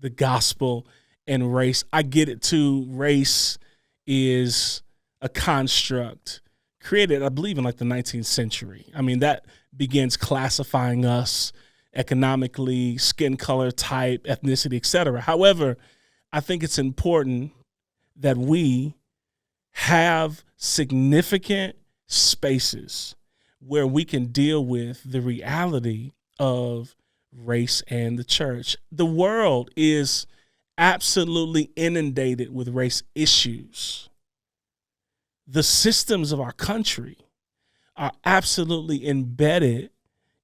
the gospel and race. I get it too. Race is a construct created, I believe, in like the 19th century. I mean, that begins classifying us economically, skin color, type, ethnicity, etc. However, I think it's important that we have significant spaces where we can deal with the reality of race and the church. The world is absolutely inundated with race issues. The systems of our country are absolutely embedded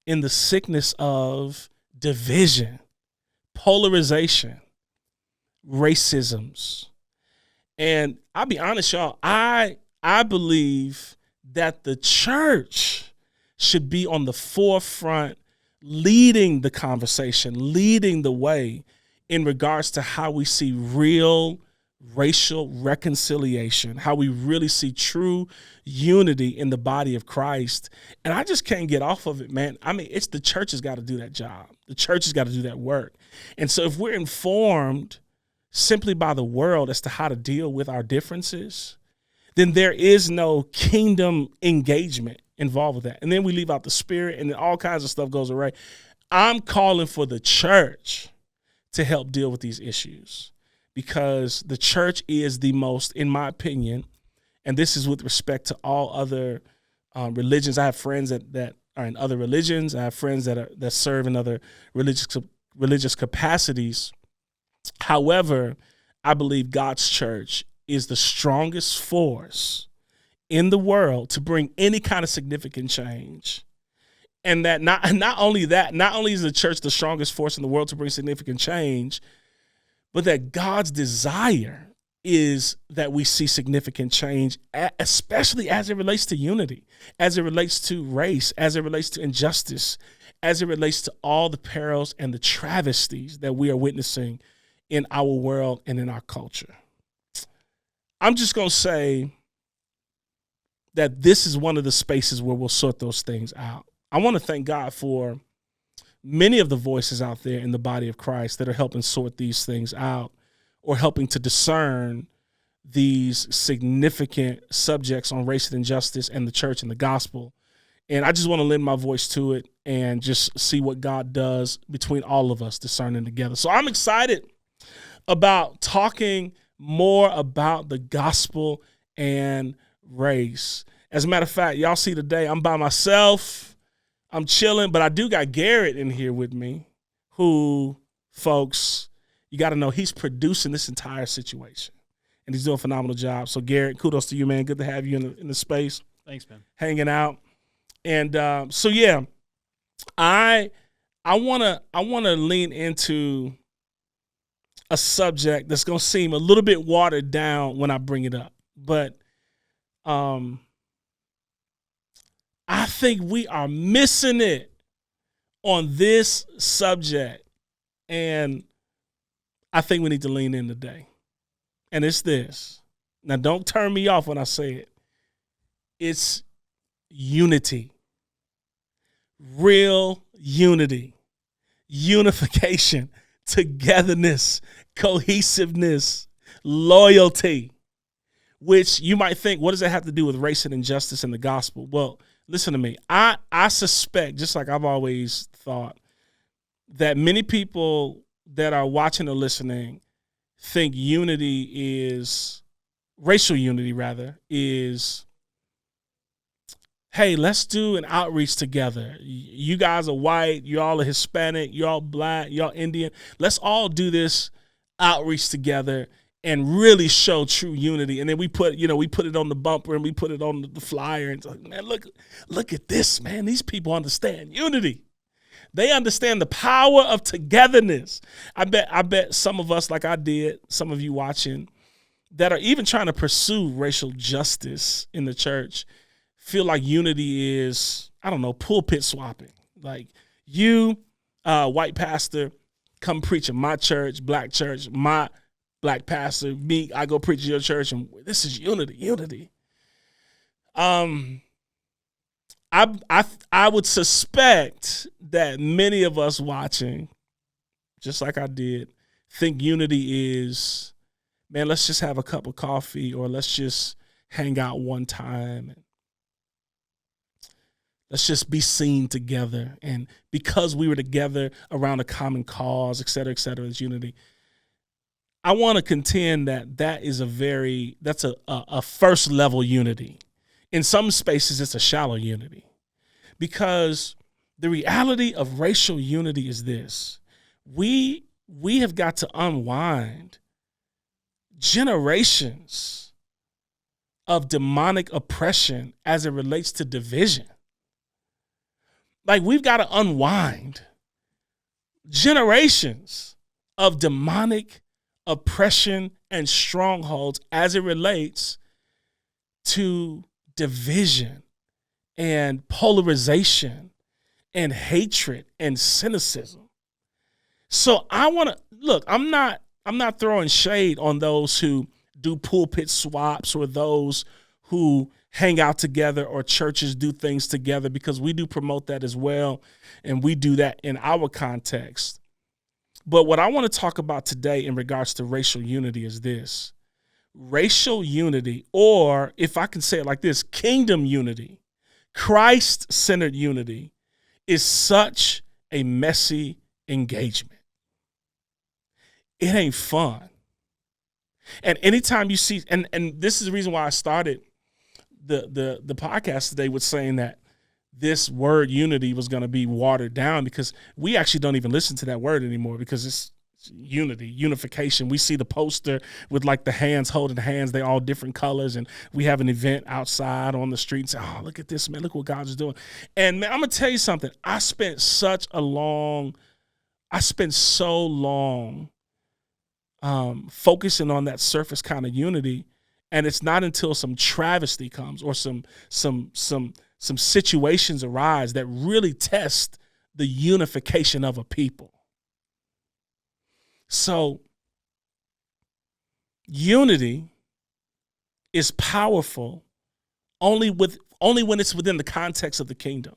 in the sickness of division, polarization, racisms. And I'll be honest, y'all, I believe that the church should be on the forefront, leading the conversation, leading the way in regards to how we see real racial reconciliation, how we really see true unity in the body of Christ. And I just can't get off of it, man. I mean, it's the church has got to do that job. The church has got to do that work. And so if we're informed simply by the world as to how to deal with our differences, then there is no kingdom engagement involved with that. And then we leave out the spirit and then all kinds of stuff goes away. I'm calling for the church to help deal with these issues, because the church is the most, in my opinion, and this is with respect to all other religions. I have friends that are in other religions. I have friends that serve in other religious capacities. However, I believe God's church is the strongest force in the world to bring any kind of significant change. And that not only is the church the strongest force in the world to bring significant change, but that God's desire is that we see significant change, especially as it relates to unity, as it relates to race, as it relates to injustice, as it relates to all the perils and the travesties that we are witnessing in our world and in our culture. I'm just going to say that this is one of the spaces where we'll sort those things out. I want to thank God for many of the voices out there in the body of Christ that are helping sort these things out or helping to discern these significant subjects on race and injustice and the church and the gospel. And I just want to lend my voice to it and just see what God does between all of us discerning together. So I'm excited about talking more about the gospel and race. As a matter of fact, y'all see today, I'm by myself. I'm chilling, but I do got Garrett in here with me, who, folks, you got to know he's producing this entire situation, and he's doing a phenomenal job. So, Garrett, kudos to you, man. Good to have you in the space. Thanks, man. Hanging out, and so yeah, I wanna lean into a subject that's gonna seem a little bit watered down when I bring it up, but I think we are missing it on this subject, and I think we need to lean in today. And it's this. Now, don't turn me off when I say it. It's unity. Real unity. Unification. Togetherness. Cohesiveness. Loyalty. Which you might think, what does that have to do with race and injustice in the gospel? Well, listen to me. I suspect, just like I've always thought, that many people that are watching or listening think racial unity is, hey, let's do an outreach together. You guys are white, you all are Hispanic, you all black, you all Indian. Let's all do this outreach together and really show true unity. And then we put it on the bumper and we put it on the flyer. And it's like, man, look at this, man. These people understand unity. They understand the power of togetherness. I bet some of us, like I did, some of you watching, that are even trying to pursue racial justice in the church, feel like unity is, I don't know, pulpit swapping. Like, you, white pastor, come preach in my church, my black pastor, me, I go preach in your church, and this is unity. I would suspect that many of us watching, just like I did, think unity is, man, let's just have a cup of coffee, or let's just hang out one time, and let's just be seen together. And because we were together around a common cause, et cetera, is unity. I want to contend that that's a first level unity. In some spaces, it's a shallow unity, because the reality of racial unity is this: we have got to unwind generations of demonic oppression as it relates to division. Like, we've got to unwind generations of demonic oppression and strongholds as it relates to division and polarization and hatred and cynicism. So I want to look, I'm not throwing shade on those who do pulpit swaps, or those who hang out together, or churches do things together, because we do promote that as well, and we do that in our context. But what I want to talk about today in regards to racial unity is this: racial unity, or if I can say it like this, kingdom unity, Christ-centered unity, is such a messy engagement. It ain't fun. And anytime you see, and this is the reason why I started the podcast today with saying that this word unity was going to be watered down, because we actually don't even listen to that word anymore, because it's unity, unification. We see the poster with like the hands holding hands, they all different colors, and we have an event outside on the street and say, oh, look at this, man, look what God's doing. And man, I'm gonna tell you something. I spent so long focusing on that surface kind of unity, and it's not until some travesty comes, or some situations arise, that really test the unification of a people. So unity is powerful only when it's within the context of the kingdom.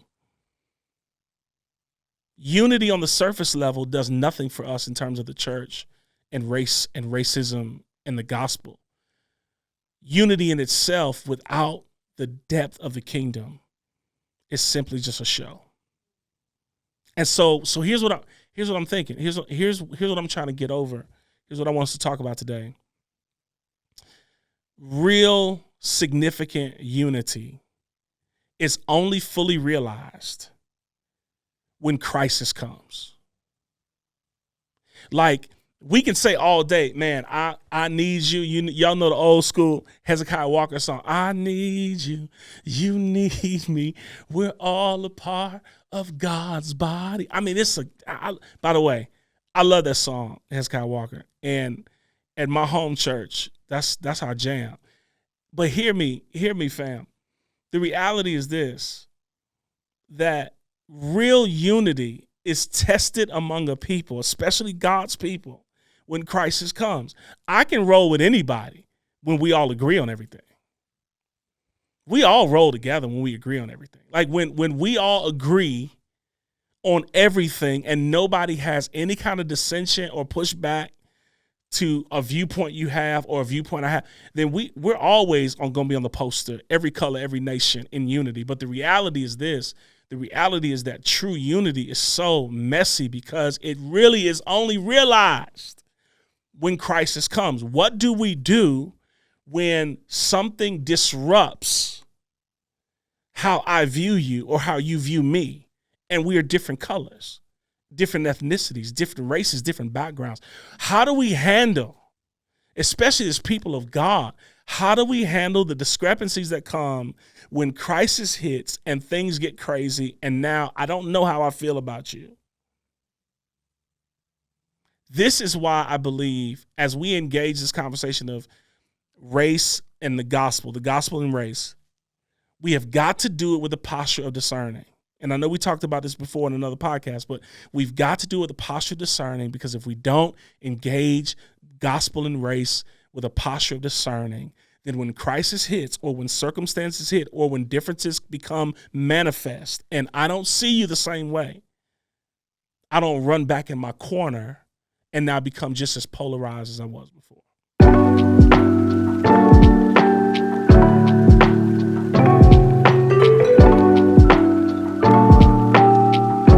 Unity on the surface level does nothing for us in terms of the church and race and racism and the gospel. Unity in itself without the depth of the kingdom is simply just a show. And so here's what I'm thinking. Here's what I'm trying to get over. Here's what I want us to talk about today. Real significant unity is only fully realized when crisis comes. Like, we can say all day, man, I need you. Y'all know the old school Hezekiah Walker song, I need you, you need me. We're all a part of God's body. I mean, by the way, I love that song, Hezekiah Walker. And at my home church, that's our jam. But hear me, fam. The reality is this, that real unity is tested among a people, especially God's people, when crisis comes. I can roll with anybody when we all agree on everything. We all roll together when we agree on everything. Like when we all agree on everything and nobody has any kind of dissension or pushback to a viewpoint you have or a viewpoint I have, then we're always going to be on the poster, every color, every nation, in unity. But the reality is this. The reality is that true unity is so messy, because it really is only realized when crisis comes. What do we do when something disrupts how I view you or how you view me, and we are different colors, different ethnicities, different races, different backgrounds? How do we handle, especially as people of God, how do we handle the discrepancies that come when crisis hits and things get crazy, and now I don't know how I feel about you? This is why I believe, as we engage this conversation of race and the gospel and race, we have got to do it with a posture of discerning. And I know we talked about this before in another podcast, but we've got to do it with a posture of discerning, because if we don't engage gospel and race with a posture of discerning, then when crisis hits, or when circumstances hit, or when differences become manifest, and I don't see you the same way, I don't run back in my corner and now become just as polarized as I was before.